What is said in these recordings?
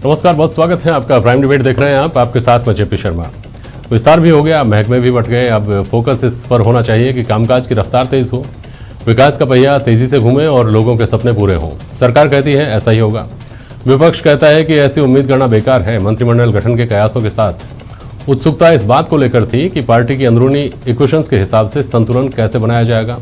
नमस्कार, बहुत स्वागत है आपका। प्राइम डिबेट देख रहे हैं आप, आपके साथ में जेपी शर्मा। विस्तार भी हो गया, महकमे भी बट गए। अब फोकस इस पर होना चाहिए कि कामकाज की रफ्तार तेज हो, विकास का पहिया तेजी से घूमे और लोगों के सपने पूरे हों। सरकार कहती है ऐसा ही होगा, विपक्ष कहता है कि ऐसी उम्मीद करना बेकार है। मंत्रिमंडल गठन के कयासों के साथ उत्सुकता इस बात को लेकर थी कि पार्टी की अंदरूनी इक्वेशंस के हिसाब से संतुलन कैसे बनाया जाएगा,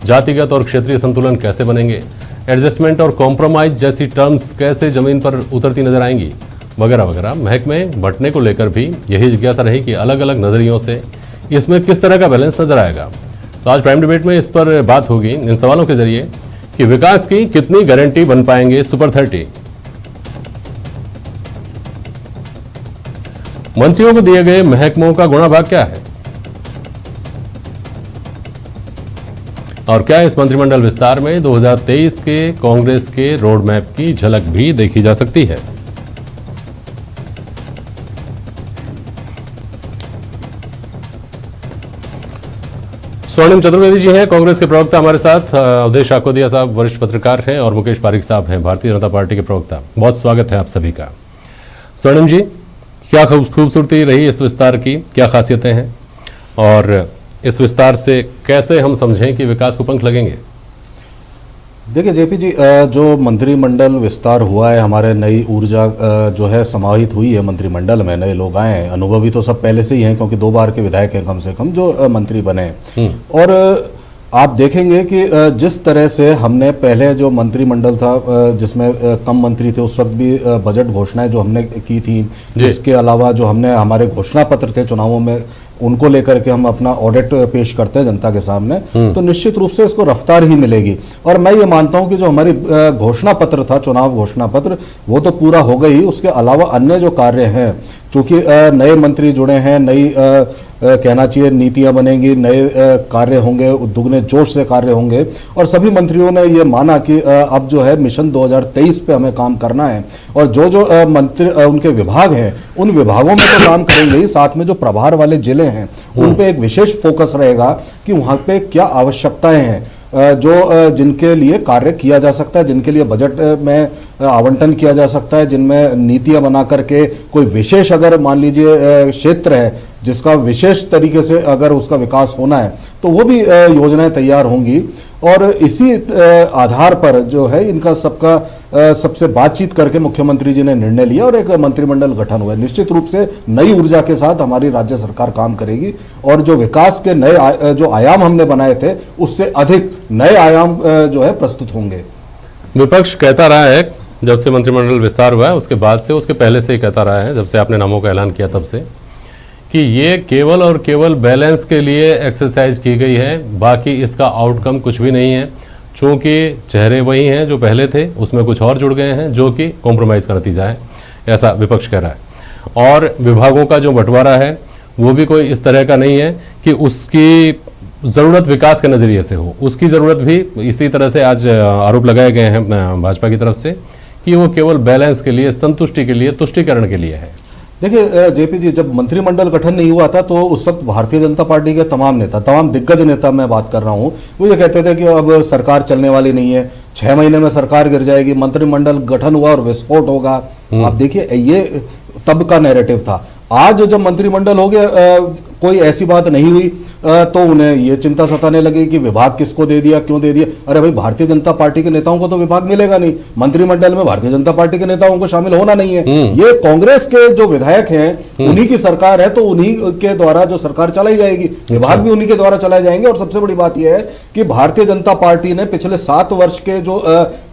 जातिगत और क्षेत्रीय संतुलन कैसे बनेंगे, एडजस्टमेंट और कॉम्प्रोमाइज जैसी टर्म्स कैसे जमीन पर उतरती नजर आएंगी, वगैरह वगैरह। महकमे बंटने को लेकर भी यही जिज्ञासा रही कि अलग अलग नजरियों से इसमें किस तरह का बैलेंस नजर आएगा। तो आज प्राइम डिबेट में इस पर बात होगी इन सवालों के जरिए कि विकास की कितनी गारंटी बन पाएंगे सुपर 30, मंत्रियों को दिए गए महकमों का गुणा भाग क्या है, और क्या इस मंत्रिमंडल विस्तार में 2023 के कांग्रेस के रोड मैप की झलक भी देखी जा सकती है। स्वर्णिम चतुर्वेदी जी हैं, कांग्रेस के प्रवक्ता हमारे साथ। अवधेश आकोदिया साहब वरिष्ठ पत्रकार हैं और मुकेश पारिक साहब हैं भारतीय जनता पार्टी के प्रवक्ता। बहुत स्वागत है आप सभी का। स्वर्णिम जी, क्या खूबसूरती रही इस विस्तार की, क्या खासियतें हैं, और इस विस्तार से कैसे हम समझें कि विकास को पंख लगेंगे? देखिए जेपी जी, जो मंत्रिमंडल विस्तार हुआ है, हमारे नई ऊर्जा जो है समाहित हुई है मंत्रिमंडल में, नए लोग आए हैं। अनुभवी तो सब पहले से ही हैं क्योंकि 2 बार के विधायक हैं कम से कम जो मंत्री बने। और आप देखेंगे कि जिस तरह से हमने पहले जो मंत्रिमंडल था जिसमें कम मंत्री थे, उस वक्त भी बजट घोषणाएं जो हमने की थी, इसके अलावा जो हमने हमारे घोषणा पत्र थे चुनावों में, उनको लेकर के हम अपना ऑडिट पेश करते हैं जनता के सामने, तो निश्चित रूप से इसको रफ्तार ही मिलेगी। और मैं ये मानता हूं कि जो हमारी घोषणा पत्र था, चुनाव घोषणा पत्र, वो तो पूरा हो गई। उसके अलावा अन्य जो कार्य हैं, चूंकि नए मंत्री जुड़े हैं, नई कहना चाहिए नीतियां बनेंगी, नए कार्य होंगे, दुगने जोश से कार्य होंगे। और सभी मंत्रियों ने ये माना कि अब जो है मिशन 2023 पे हमें काम करना है, और जो जो मंत्री उनके विभाग हैं उन विभागों में तो काम करेंगे ही, साथ में जो प्रभार वाले जिले हैं उन पे एक विशेष फोकस रहेगा कि वहाँ पे क्या आवश्यकताएं हैं जो जिनके लिए कार्य किया जा सकता है, जिनके लिए बजट में आवंटन किया जा सकता है, जिनमें नीतियां बना करके कोई विशेष, अगर मान लीजिए क्षेत्र है जिसका विशेष तरीके से अगर उसका विकास होना है तो वो भी योजनाएं तैयार होंगी। और इसी आधार पर जो है इनका सबका सबसे बातचीत करके मुख्यमंत्री जी ने निर्णय लिया और एक मंत्रिमंडल गठन हुआ। निश्चित रूप से नई ऊर्जा के साथ हमारी राज्य सरकार काम करेगी और जो विकास के नए जो आयाम हमने बनाए थे उससे अधिक नए आयाम जो है प्रस्तुत होंगे। विपक्ष कहता रहा है जब से मंत्रिमंडल विस्तार हुआ है, उसके बाद से, उसके पहले से ही कहता रहा है, जब से आपने नामों का ऐलान किया तब से, कि ये केवल और केवल बैलेंस के लिए एक्सरसाइज की गई है, बाकी इसका आउटकम कुछ भी नहीं है। चूँकि चेहरे वही हैं जो पहले थे, उसमें कुछ और जुड़ गए हैं जो कि कॉम्प्रोमाइज़ का नतीजा है, ऐसा विपक्ष कह रहा है। और विभागों का जो बंटवारा है वो भी कोई इस तरह का नहीं है कि उसकी ज़रूरत विकास के नज़रिए से हो, उसकी ज़रूरत भी इसी तरह से आज आरोप लगाए गए हैं भाजपा की तरफ से कि वो केवल बैलेंस के लिए, संतुष्टि के लिए, तुष्टिकरण के लिए है। देखिए जेपी जी, जब मंत्रिमंडल गठन नहीं हुआ था तो उस वक्त भारतीय जनता पार्टी के तमाम नेता, तमाम दिग्गज नेता मैं बात कर रहा हूँ, वो ये कहते थे कि अब सरकार चलने वाली नहीं है, 6 महीने में सरकार गिर जाएगी, मंत्रिमंडल गठन हुआ और विस्फोट होगा। आप देखिए ये तब का नैरेटिव था। आज जब मंत्रिमंडल हो गया कोई ऐसी बात नहीं हुई तो उन्हें ये चिंता सताने लगी कि विभाग किसको दे दिया, क्यों दे दिया। अरे भाई, भारतीय जनता पार्टी के नेताओं को तो विभाग मिलेगा नहीं, मंत्रिमंडल में भारतीय जनता पार्टी के नेताओं को शामिल होना नहीं है। ये कांग्रेस के जो विधायक हैं उन्हीं की सरकार है, तो उन्हीं के द्वारा जो सरकार चलाई जाएगी, विभाग भी उन्हीं के द्वारा चलाए जाएंगे। और सबसे बड़ी बात यह है कि भारतीय जनता पार्टी ने पिछले 7 वर्ष के जो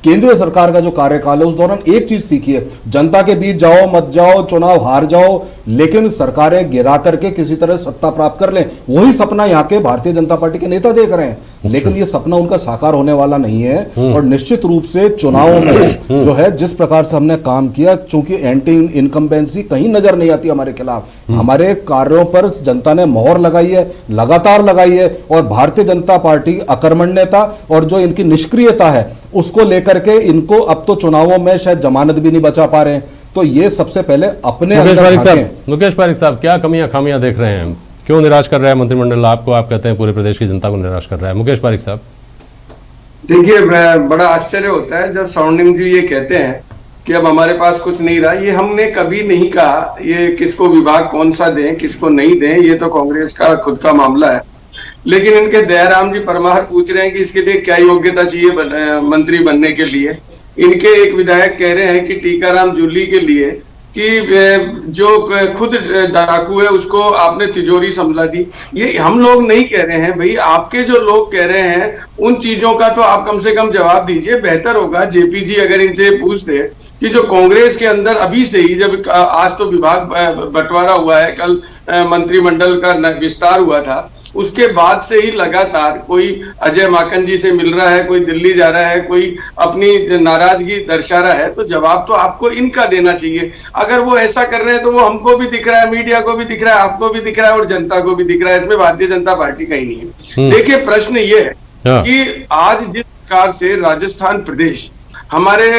केंद्रीय सरकार का जो कार्यकाल है उस दौरान एक चीज सीखी है, जनता के बीच जाओ मत जाओ, चुनाव हार जाओ, लेकिन सरकारें गिरा करके किसी तरह सत्ता प्राप्त कर लें। वही सपना यहाँ के भारतीय जनता पार्टी के नेता देख रहे हैं, लेकिन ये सपना उनका साकार होने वाला नहीं है। और निश्चित रूप से चुनावों में जो है जिस प्रकार से हमने काम किया, चूंकि एंटी इनकम्बेंसी कहीं नजर नहीं आती हमारे खिलाफ, हमारे कार्यों पर जनता ने मोहर लगाई है, लगातार लगाई है। और भारतीय जनता पार्टी अकर्मण्यता और जो इनकी निष्क्रियता है उसको लेकर के इनको अब तो चुनावों में शायद जमानत भी नहीं बचा पा रहे हैं। तो ये सबसे पहले अपने मुकेश पारिक साहब, क्या कमियां खामियां देख रहे हैं, क्यों निराश कर रहा है मंत्रिमंडल आपको? आप कहते हैं पूरे प्रदेश की जनता को निराश कर रहा है। मुकेश पारिक साहब, देखिए, बड़ा आश्चर्य होता है जब स्वर्णिम जी ये कहते हैं कि अब हमारे पास कुछ नहीं रहा। ये हमने कभी नहीं कहा। ये किसको विभाग कौन सा दें किसको नहीं दें ये तो कांग्रेस का खुद का मामला है। लेकिन इनके दयाराम जी परमार पूछ रहे हैं कि इसके लिए क्या योग्यता चाहिए मंत्री बनने के लिए। इनके एक विधायक कह रहे हैं कि टीकाराम जूली के लिए कि जो खुद डाकू है उसको आपने तिजोरी संभला दी। ये हम लोग नहीं कह रहे हैं भाई, आपके जो लोग कह रहे हैं उन चीजों का तो आप कम से कम जवाब दीजिए। बेहतर होगा जेपी जी अगर इनसे पूछते कि जो कांग्रेस के अंदर अभी से ही, जब आज तो विभाग बंटवारा हुआ है, कल मंत्रिमंडल का विस्तार हुआ था, उसके बाद से ही लगातार कोई अजय माकन जी से मिल रहा है, कोई दिल्ली जा रहा है, कोई अपनी नाराजगी दर्शा रहा है, तो जवाब तो आपको इनका देना चाहिए। अगर वो ऐसा कर रहे हैं तो वो हमको भी दिख रहा है, मीडिया को भी दिख रहा है, आपको भी दिख रहा है और जनता को भी दिख रहा है। इसमें भारतीय जनता पार्टी का ही नहीं है। देखिए प्रश्न ये है कि आज जिस प्रकार से राजस्थान प्रदेश हमारे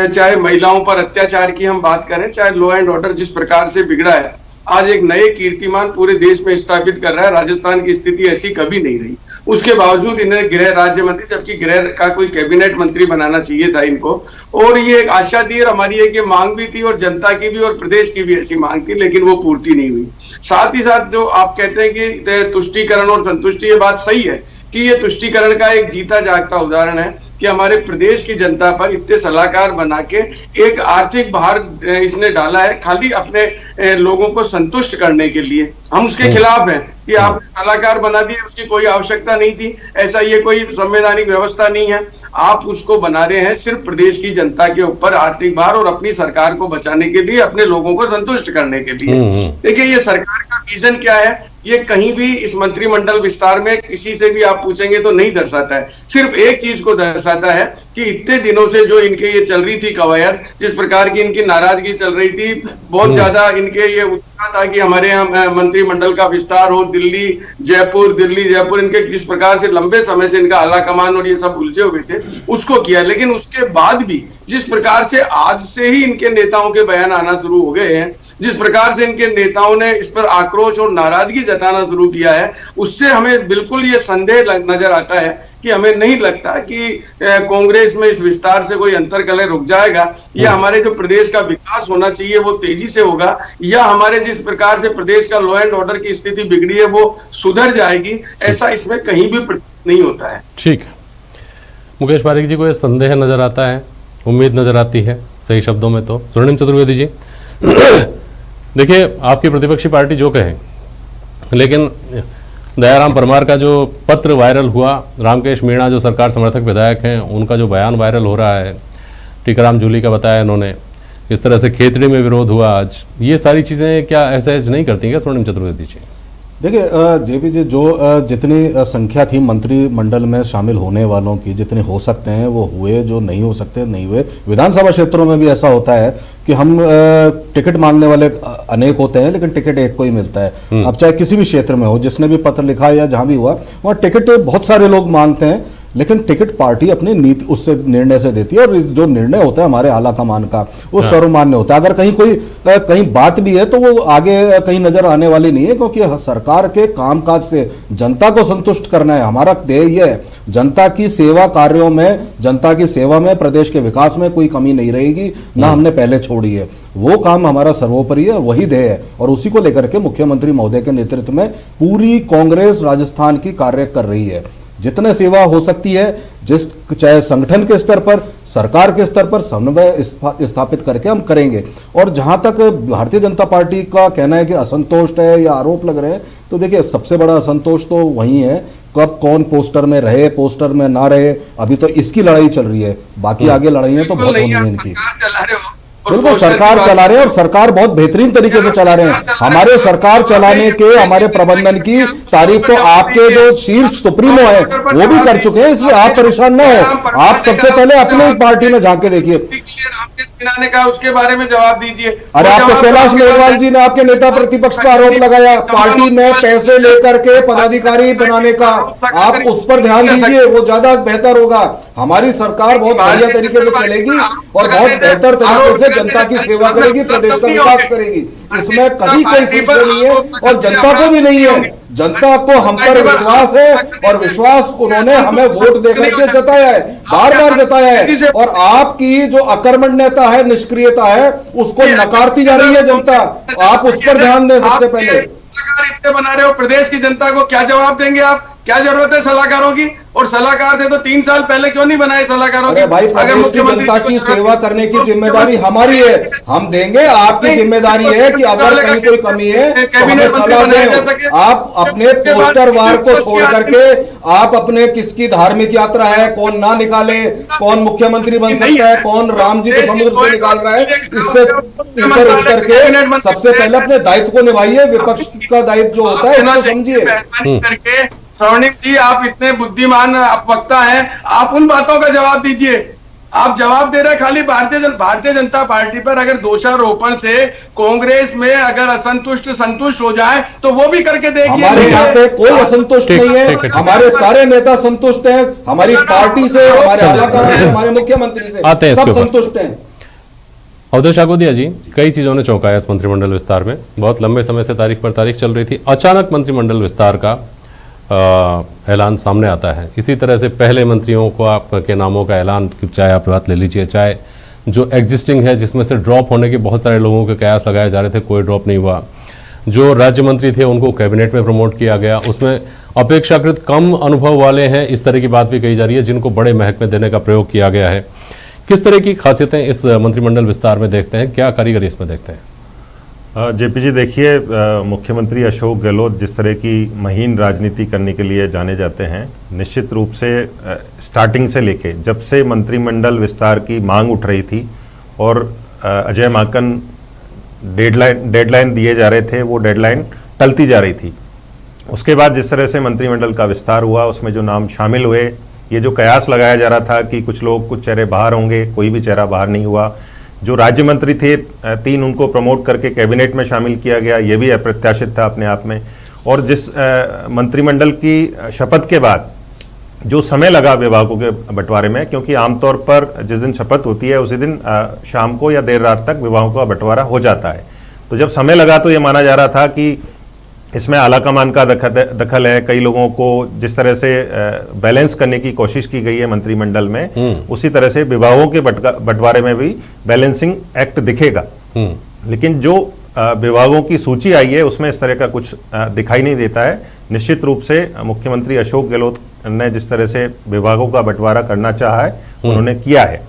चाहे महिलाओं पर अत्याचार की हम बात करें, चाहे लॉ एंड ऑर्डर जिस प्रकार से बिगड़ा है, आज एक नए कीर्तिमान पूरे देश में स्थापित कर रहा है। राजस्थान की स्थिति ऐसी कभी नहीं रही। उसके बावजूद इन्हें गृह राज्य मंत्री, जबकि गृह का कोई कैबिनेट मंत्री बनाना चाहिए था इनको, और ये एक आशा थी और हमारी एक मांग भी थी और जनता की भी और प्रदेश की भी ऐसी मांग थी, लेकिन वो पूर्ति नहीं हुई। साथ ही साथ जो आप कहते हैं कि तुष्टीकरण और संतुष्टि, ये बात सही है कि ये तुष्टीकरण का एक जीता जागता उदाहरण है कि हमारे प्रदेश की जनता पर इतने सलाहकार बना के एक आर्थिक भार इसने डाला है खाली अपने लोगों को संतुष्ट करने के लिए। हम उसके खिलाफ हैं कि आप सलाहकार बना दिए, उसकी कोई आवश्यकता नहीं थी। ऐसा ये कोई संवैधानिक व्यवस्था नहीं है। आप उसको बना रहे हैं सिर्फ प्रदेश की जनता के ऊपर आर्थिक भार और अपनी सरकार को बचाने के लिए, अपने लोगों को संतुष्ट करने के लिए। देखिए ये सरकार का विजन क्या है, ये कहीं भी इस मंत्रिमंडल विस्तार में किसी से भी आप पूछेंगे तो नहीं दर्शाता है। सिर्फ एक चीज को दर्शाता है कि इतने दिनों से जो इनके ये चल रही थी कवायद, जिस प्रकार की इनकी नाराजगी चल रही थी, बहुत ज्यादा इनके ये उत्साह था कि हमारे यहाँ मंत्रिमंडल का विस्तार हो, दिल्ली जयपुर, इनके जिस प्रकार से लंबे समय से इनका आला कमान और ये सब उलझे हुए थे, उसको किया। लेकिन उसके बाद भी जिस प्रकार से आज से ही इनके नेताओं के बयान आना शुरू हो गए हैं, जिस प्रकार से इनके नेताओं ने इस पर आक्रोश और नाराजगी जताना शुरू किया है, उससे हमें बिल्कुल ये संदेह नजर आता है कि हमें नहीं लगता कि कांग्रेस में इस विस्तार से कोई अंतर्कलह रुक जाएगा, या हमारे जो प्रदेश का विकास होना चाहिए वो तेजी से होगा, या हमारे जिस प्रकार से प्रदेश का लॉ एंड ऑर्डर की स्थिति बिगड़ी है वो सुधर जाएगी। ऐसा इसमें कहीं भी नहीं होता है। ठीक है, मुकेश पारीक जी को यह संदेह नजर आता है, उम्मीद नजर आती है, सही शब्दों में तो। स्वर्णिम चतुर्वेदी जी देखिए, आपकी प्रतिपक्षी पार्टी जो कहे, लेकिन दयाराम परमार का जो पत्र वायरल हुआ, रामकेश मीणा जो सरकार समर्थक विधायक हैं उनका जो बयान वायरल हो रहा है, टीकाराम जूली का बताया इन्होंने, इस तरह से खेतड़ी में विरोध हुआ आज, ये सारी चीज़ें क्या असहज नहीं करती क्या स्वर्णिम चतुर्वेदी जी? देखिए जेपी जी, जो जितनी संख्या थी मंत्रिमंडल में शामिल होने वालों की, जितने हो सकते हैं वो हुए, जो नहीं हो सकते नहीं हुए। विधानसभा क्षेत्रों में भी ऐसा होता है कि हम टिकट मांगने वाले अनेक होते हैं लेकिन टिकट एक को ही मिलता है। अब चाहे किसी भी क्षेत्र में हो, जिसने भी पत्र लिखा या जहां भी हुआ, वहाँ टिकट बहुत सारे लोग मांगते हैं, लेकिन टिकट पार्टी अपनी नीति उससे निर्णय से देती है, और जो निर्णय होता है हमारे आला कमान का वो सर्वमान्य होता है। अगर कहीं बात भी है तो वो आगे कहीं नजर आने वाली नहीं है, क्योंकि सरकार के कामकाज से जनता को संतुष्ट करना है हमारा ध्येय। ये है जनता की सेवा कार्यों में, जनता की सेवा में, प्रदेश के विकास में कोई कमी नहीं रहेगी, ना हमने पहले छोड़ी है। वो काम हमारा सर्वोपरि है, वही ध्येय है, और उसी को लेकर के मुख्यमंत्री महोदय के नेतृत्व में पूरी कांग्रेस राजस्थान की कार्य कर रही है। जितने सेवा हो सकती है, चाहे संगठन के स्तर पर, सरकार के स्तर पर समन्वय स्थापित करके हम करेंगे। और जहां तक भारतीय जनता पार्टी का कहना है कि असंतोष है या आरोप लग रहे हैं, तो देखिए सबसे बड़ा असंतोष तो वही है, कब कौन पोस्टर में रहे, पोस्टर में ना रहे, अभी तो इसकी लड़ाई चल रही है, बाकी आगे लड़ाइयां तो बहुत होनी है इनकी। बिल्कुल सरकार चला रहे हैं, और सरकार बहुत बेहतरीन तरीके से चला रहे हैं। हमारे सरकार चलाने के, हमारे प्रबंधन की तारीफ तो आपके जो शीर्ष सुप्रीमो है वो भी कर चुके हैं, इसलिए आप परेशान न हो। आप सबसे पहले अपनी पार्टी में झांक के देखिए, का उसके बारे में जवाब दीजिए। अरे आप तो कैलाश मेघवाल जी ने आपके नेता प्रतिपक्ष पर आरोप लगाया पार्टी में पैसे लेकर के पदाधिकारी बनाने का, आप उस पर ध्यान दीजिए, वो ज्यादा बेहतर होगा। हमारी सरकार बहुत बढ़िया तरीके से चलेगी और बहुत बेहतर तरीके से जनता की सेवा करेगी, प्रदेश का विकास करेगी, इसमें कहीं कोई संशय नहीं है और जनता को भी नहीं है। जनता को हम पर विश्वास है और विश्वास उन्होंने हमें वोट देकर के जताया है, बार बार जताया है। और आपकी जो अकर्मण्यता है, निष्क्रियता है, उसको नकारती जा रही है जनता। आप उस पर ध्यान दें सबसे पहले। इतने बना रहे हो प्रदेश की जनता को, क्या जवाब देंगे आप? क्या जरूरत है सलाहकारों की? और सलाहकार थे तो 3 साल पहले क्यों नहीं बनाए सलाहकारों की? भाई प्रदेश की जनता की सेवा करने की जिम्मेदारी हमारी है, हम देंगे। आपकी जिम्मेदारी है कि अगर कहीं कोई कमी है तो हमें सलाह दें। आप अपने पोस्टर वार को छोड़ करके आप अपने किसकी धार्मिक यात्रा है, कौन ना निकाले, कौन मुख्यमंत्री बन सकता है, कौन राम जी को समुद्र से निकाल रहा है, इससे ऊपर उठ करके सबसे पहले अपने दायित्व को निभाइए। विपक्ष का दायित्व जो होता है उसको समझिए। स्वर्णिम जी, आप इतने बुद्धिमान वक्ता हैं, आप उन बातों का जवाब दीजिए। आप जवाब दे रहे हैं खाली भारतीय जनता पार्टी पर। अगर दोषारोपण से कांग्रेस में अगर संतुष्ट हो जाए तो वो भी करके देखिए। हमारे यहाँ पे कोई असंतुष्ट नहीं है, हमारे सारे नेता संतुष्ट हैं, हमारी पार्टी से, हमारे आलाकमान से, हमारे मुख्यमंत्री से, सब संतुष्ट हैं। अवधेश शाकोदिया जी, कई चीजों ने चौंकाया इस मंत्रिमंडल विस्तार में। बहुत लंबे समय से तारीख पर तारीख चल रही थी, अचानक मंत्रिमंडल विस्तार का ऐलान सामने आता है। इसी तरह से पहले मंत्रियों को आपके नामों का ऐलान, चाहे आप बात ले लीजिए, चाहे जो एग्जिस्टिंग है जिसमें से ड्रॉप होने के बहुत सारे लोगों के कयास लगाए जा रहे थे, कोई ड्रॉप नहीं हुआ। जो राज्य मंत्री थे उनको कैबिनेट में प्रमोट किया गया, उसमें अपेक्षाकृत कम अनुभव वाले हैं, इस तरह की बात भी कही जा रही है, जिनको बड़े महकमे देने का प्रयोग किया गया है। किस तरह की खासियतें इस मंत्रिमंडल विस्तार में देखते हैं, क्या कारीगरी इसमें देखते हैं? जेपी जी, देखिए, मुख्यमंत्री अशोक गहलोत जिस तरह की महीन राजनीति करने के लिए जाने जाते हैं, निश्चित रूप से स्टार्टिंग से लेके जब से मंत्रिमंडल विस्तार की मांग उठ रही थी और अजय माकन डेडलाइन दिए जा रहे थे, वो डेडलाइन टलती जा रही थी। उसके बाद जिस तरह से मंत्रिमंडल का विस्तार हुआ, उसमें जो नाम शामिल हुए, ये जो कयास लगाया जा रहा था कि कुछ लोग, कुछ चेहरे बाहर होंगे, कोई भी चेहरा बाहर नहीं हुआ। जो राज्य मंत्री थे 3 उनको प्रमोट करके कैबिनेट में शामिल किया गया, ये भी अप्रत्याशित था अपने आप में। और जिस मंत्रिमंडल की शपथ के बाद जो समय लगा विभागों के बंटवारे में, क्योंकि आमतौर पर जिस दिन शपथ होती है उसी दिन शाम को या देर रात तक विभागों का बंटवारा हो जाता है। तो जब समय लगा तो ये माना जा रहा था कि इसमें आलाकमान का दखल है। कई लोगों को जिस तरह से बैलेंस करने की कोशिश की गई है मंत्रिमंडल में, उसी तरह से विभागों के बंटवारे में भी बैलेंसिंग एक्ट दिखेगा। लेकिन जो विभागों की सूची आई है उसमें इस तरह का कुछ दिखाई नहीं देता है। निश्चित रूप से मुख्यमंत्री अशोक गहलोत ने जिस तरह से विभागों का बंटवारा करना चाहा है उन्होंने किया है,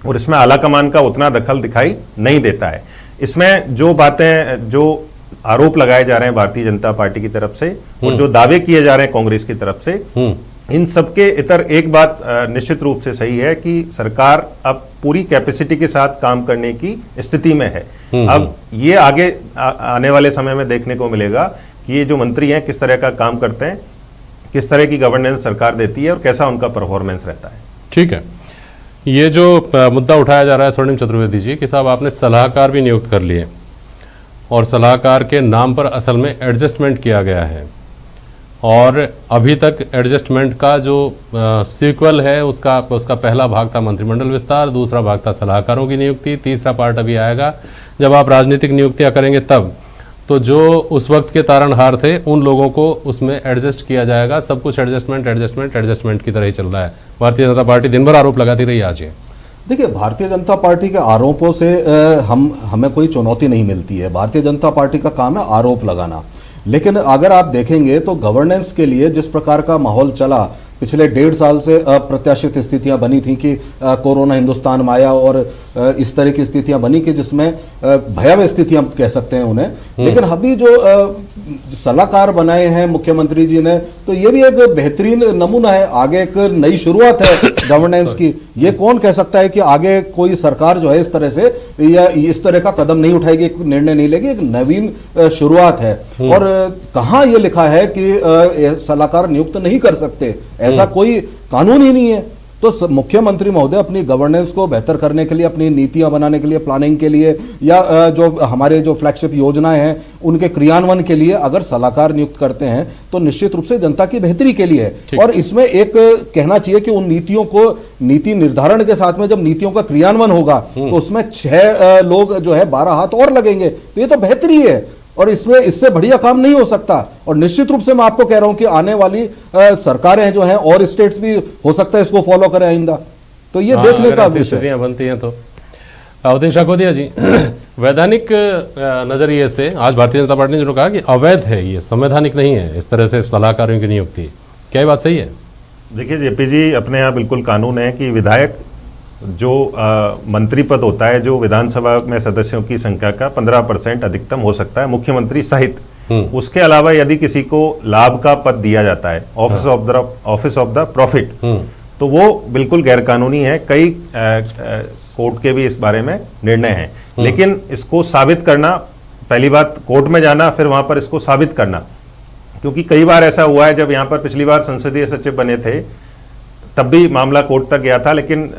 और इसमें आलाकमान का उतना दखल दिखाई नहीं देता है। इसमें जो बातें, जो आरोप लगाए जा रहे हैं भारतीय जनता पार्टी की तरफ से और जो दावे किए जा रहे हैं कांग्रेस की तरफ से, इन सबके इतर एक बात निश्चित रूप से सही है कि सरकार अब पूरी कैपेसिटी के साथ काम करने की स्थिति में है। अब ये आगे आने वाले समय में देखने को मिलेगा कि ये जो मंत्री हैं किस तरह का काम करते हैं, किस तरह की गवर्नेंस सरकार देती है और कैसा उनका परफॉर्मेंस रहता है। ठीक है, ये जो मुद्दा उठाया जा रहा है स्वर्णिम चतुर्वेदी जी कि साहब आपने सलाहकार भी नियुक्त कर लिए और सलाहकार के नाम पर असल में एडजस्टमेंट किया गया है, और अभी तक एडजस्टमेंट का जो सीक्वल है उसका पहला भाग था मंत्रिमंडल विस्तार, दूसरा भाग था सलाहकारों की नियुक्ति, तीसरा पार्ट अभी आएगा जब आप राजनीतिक नियुक्तियां करेंगे तब। तो जो उस वक्त के तारणहार थे उन लोगों को उसमें एडजस्ट किया जाएगा। सब कुछ एडजस्टमेंट की तरह ही चल रहा है। भारतीय जनता पार्टी दिन भर आरोप लगाती रही। आज ये देखिए, भारतीय जनता पार्टी के आरोपों से हमें कोई चुनौती नहीं मिलती है। भारतीय जनता पार्टी का काम है आरोप लगाना। लेकिन अगर आप देखेंगे तो गवर्नेंस के लिए जिस प्रकार का माहौल चला, पिछले 1.5 साल से अप्रत्याशित स्थितियां बनी थी कि कोरोना हिंदुस्तान में आया और इस तरह की स्थितियां बनी कि जिसमें भयावह स्थितियां कह सकते हैं उन्हें। लेकिन अभी जो सलाहकार बनाए हैं मुख्यमंत्री जी ने, तो ये भी एक बेहतरीन नमूना है। आगे एक नई शुरुआत है गवर्नेंस की। ये कौन कह सकता है कि आगे कोई सरकार जो है इस तरह से या इस तरह का कदम नहीं उठाएगी, निर्णय नहीं लेगी। एक नवीन शुरुआत है। और कहाँ ये लिखा है कि सलाहकार नियुक्त नहीं कर सकते? ऐसा कोई कानून ही नहीं है। तो मुख्यमंत्री महोदय अपनी गवर्नेंस को बेहतर करने के लिए, अपनी नीतियां बनाने के लिए, प्लानिंग के लिए, या जो हमारे जो फ्लैगशिप योजनाएं हैं उनके क्रियान्वयन के लिए अगर सलाहकार नियुक्त करते हैं तो निश्चित रूप से जनता की बेहतरी के लिए है। और इसमें एक कहना चाहिए कि उन नीतियों को, नीति निर्धारण के साथ में जब नीतियों का क्रियान्वयन होगा तो उसमें 6 लोग जो है 12 हाथ और लगेंगे, तो ये तो बेहतरी है। और इसमें इससे बढ़िया काम नहीं हो सकता। और निश्चित रूप से मैं आपको कह रहा हूं कि आने वाली सरकारें जो हैं और स्टेट्स भी हो सकता है इसको फॉलो करें आइंदा, तो ये देखने का विषय स्थितियां बनती हैं तो। अवधेश शाकोदिया जी, वैधानिक नजरिए से आज भारतीय जनता पार्टी ने जो कहा कि अवैध है, ये संवैधानिक नहीं है इस तरह से सलाहकारों की नियुक्ति, क्या ये बात सही है? देखिए जेपी जी, अपने यहाँ बिल्कुल कानून है कि विधायक जो मंत्री पद होता है, जो विधानसभा में सदस्यों की संख्या का 15% अधिकतम हो सकता है, मुख्यमंत्री सहित। उसके अलावा यदि किसी को लाभ का पद दिया जाता है, ऑफिस ऑफ द प्रॉफिट, तो वो बिल्कुल गैरकानूनी है। कई कोर्ट के भी इस बारे में निर्णय हैं, लेकिन इसको साबित करना, पहली बात कोर्ट में जाना, फिर वहां पर इसको साबित करना, क्योंकि कई बार ऐसा हुआ है, जब यहाँ पर पिछली बार संसदीय सचिव बने थे तब भी मामला कोर्ट तक गया था, लेकिन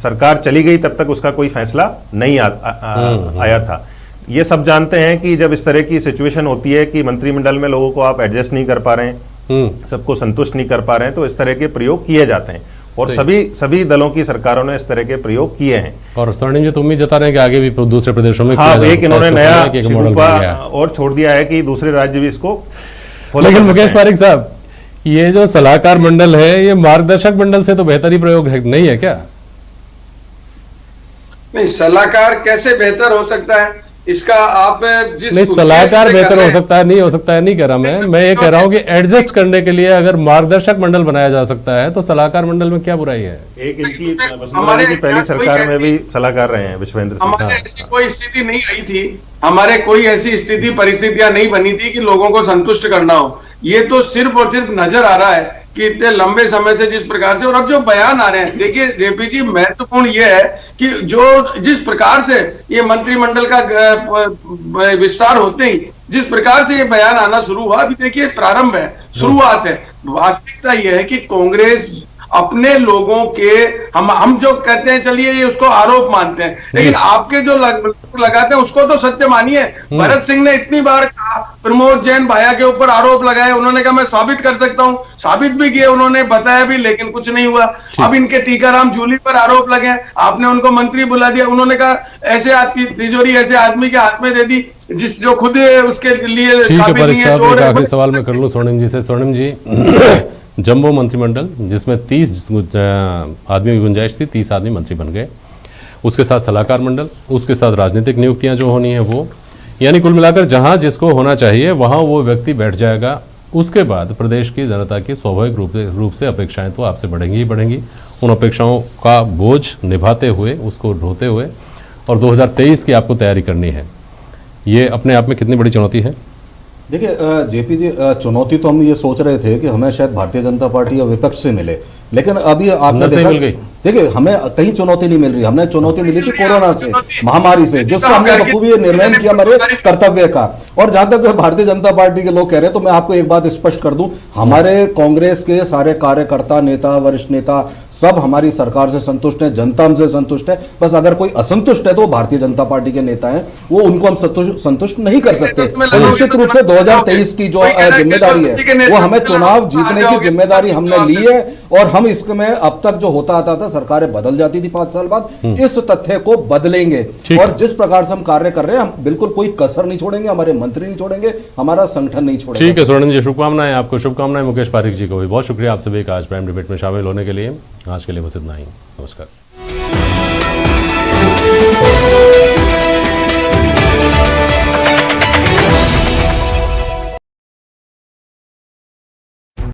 सरकार चली गई तब तक उसका कोई फैसला नहीं आया था। ये सब जानते हैं कि जब इस तरह की सिचुएशन होती है कि मंत्रिमंडल में लोगों को आप एडजस्ट नहीं कर पा रहे हैं, सबको संतुष्ट नहीं कर पा रहे हैं, तो इस तरह के प्रयोग किए जाते हैं, और सभी दलों की सरकारों ने इस तरह के प्रयोग किए हैं। और स्वर्णिम जी, तो उम्मीद जता रहे हैं कि आगे भी दूसरे प्रदेशों में हाँ, एक इन्होंने नया शिगुफा और छोड़ दिया है कि दूसरे राज्य भी इसको फॉलो। लेकिन मुकेश पारिक साहब, ये जो सलाहकार मंडल है, ये मार्गदर्शक मंडल से तो बेहतर ही प्रयोग है, नहीं है क्या? नहीं, सलाहकार कैसे बेहतर हो सकता है इसका आप जिस नहीं, सलाहकार बेहतर हो सकता है, नहीं हो सकता है नहीं कह रहा मैं ये कह रहा हूँ कि एडजस्ट करने के लिए अगर मार्गदर्शक मंडल बनाया जा सकता है तो सलाहकार मंडल में क्या बुराई है? एक इनकी वसुंधरा जी की पहली सरकार में भी सलाहकार रहे हैं विश्वेंद्र सिंह। हमारे ऐसी कोई स्थिति नहीं आई थी, हमारे कोई ऐसी स्थिति परिस्थितियां नहीं बनी थी कि लोगों को संतुष्ट करना हो। ये तो सिर्फ और सिर्फ नजर आ रहा है कि इतने लंबे समय से जिस प्रकार से, और अब जो बयान आ रहे हैं, देखिए जेपी जी, महत्वपूर्ण ये है कि जो जिस प्रकार से ये मंत्रिमंडल का विस्तार होते ही जिस प्रकार से ये बयान आना शुरू हुआ, अभी देखिए प्रारंभ है, शुरुआत है। वास्तविकता ये है कि कांग्रेस अपने लोगों के, हम जो कहते हैं चलिए ये उसको आरोप मानते हैं, लेकिन आपके जो लगाते हैं उसको तो सत्य मानिए। भरत सिंह ने इतनी बार कहा, प्रमोद जैन भाया के ऊपर आरोप लगाए, उन्होंने कहा मैं साबित कर सकता हूं, साबित भी किए उन्होंने, बताया भी, लेकिन कुछ नहीं हुआ। अब इनके टीकाराम जूली पर आरोप लगे, आपने उनको मंत्री बुला दिया, उन्होंने कहा ऐसे तिजोरी ऐसे आदमी के हाथ में दे दी जिस जो खुद उसके लिए काबिल नहीं है, चोर है। आखिरी सवाल मैं कर लूं स्वर्णिम जी से। स्वर्णिम जी, जम्बो मंत्रिमंडल जिसमें 30 आदमी की गुंजाइश थी, 30 आदमी मंत्री बन गए, उसके साथ सलाहकार मंडल, उसके साथ राजनीतिक नियुक्तियां जो होनी है वो, यानी कुल मिलाकर जहां जिसको होना चाहिए वहां वो व्यक्ति बैठ जाएगा। उसके बाद प्रदेश की जनता की स्वाभाविक रूप से अपेक्षाएं तो आपसे बढ़ेंगी ही बढ़ेंगी। उन अपेक्षाओं का बोझ निभाते हुए, उसको ढोते हुए, और 2023 की आपको तैयारी करनी है। ये अपने आप में कितनी बड़ी चुनौती है? देखिए जेपी जी, चुनौती तो हम ये सोच रहे थे कि हमें शायद भारतीय जनता पार्टी या विपक्ष से मिले, लेकिन अभी आपने देखा, देखिए हमें कहीं चुनौती नहीं मिल रही। हमें चुनौती मिली थी कोरोना से, महामारी से, जिसका हमने बखूबी निर्णय किया हमारे कर्तव्य का। और जहां तक भारतीय जनता पार्टी के लोग कह रहे हैं, तो मैं आपको एक बात स्पष्ट कर दूं, हमारे कांग्रेस के सारे कार्यकर्ता, नेता, वरिष्ठ नेता सब हमारी सरकार से संतुष्ट है, जनता हमसे संतुष्ट है। बस अगर कोई असंतुष्ट है तो भारतीय जनता पार्टी के नेता हैं, वो उनको हम संतुष्ट नहीं कर सकते। तो निश्चित रूप से 2023 की जो जिम्मेदारी है वो हमें चुनाव जीतने की जिम्मेदारी हमने ली है, और हम इसमें अब तक जो होता आता था, सरकारें बदल जाती थी 5 साल बाद, इस तथ्य को बदलेंगे। और जिस प्रकार से हम कार्य कर रहे हैं, हम बिल्कुल कोई कसर नहीं छोड़ेंगे, हमारे मंत्री नहीं छोड़ेंगे, हमारा संगठन नहीं छोड़ेगा। ठीक है स्वर्णिम जी, शुभकामनाएं आपको, शुभकामनाएं मुकेश पारिक जी को भी। बहुत शुक्रिया आप सभी का आज प्राइम डिबेट में शामिल होने के लिए। आज के लिए बस इतना ही, नमस्कार।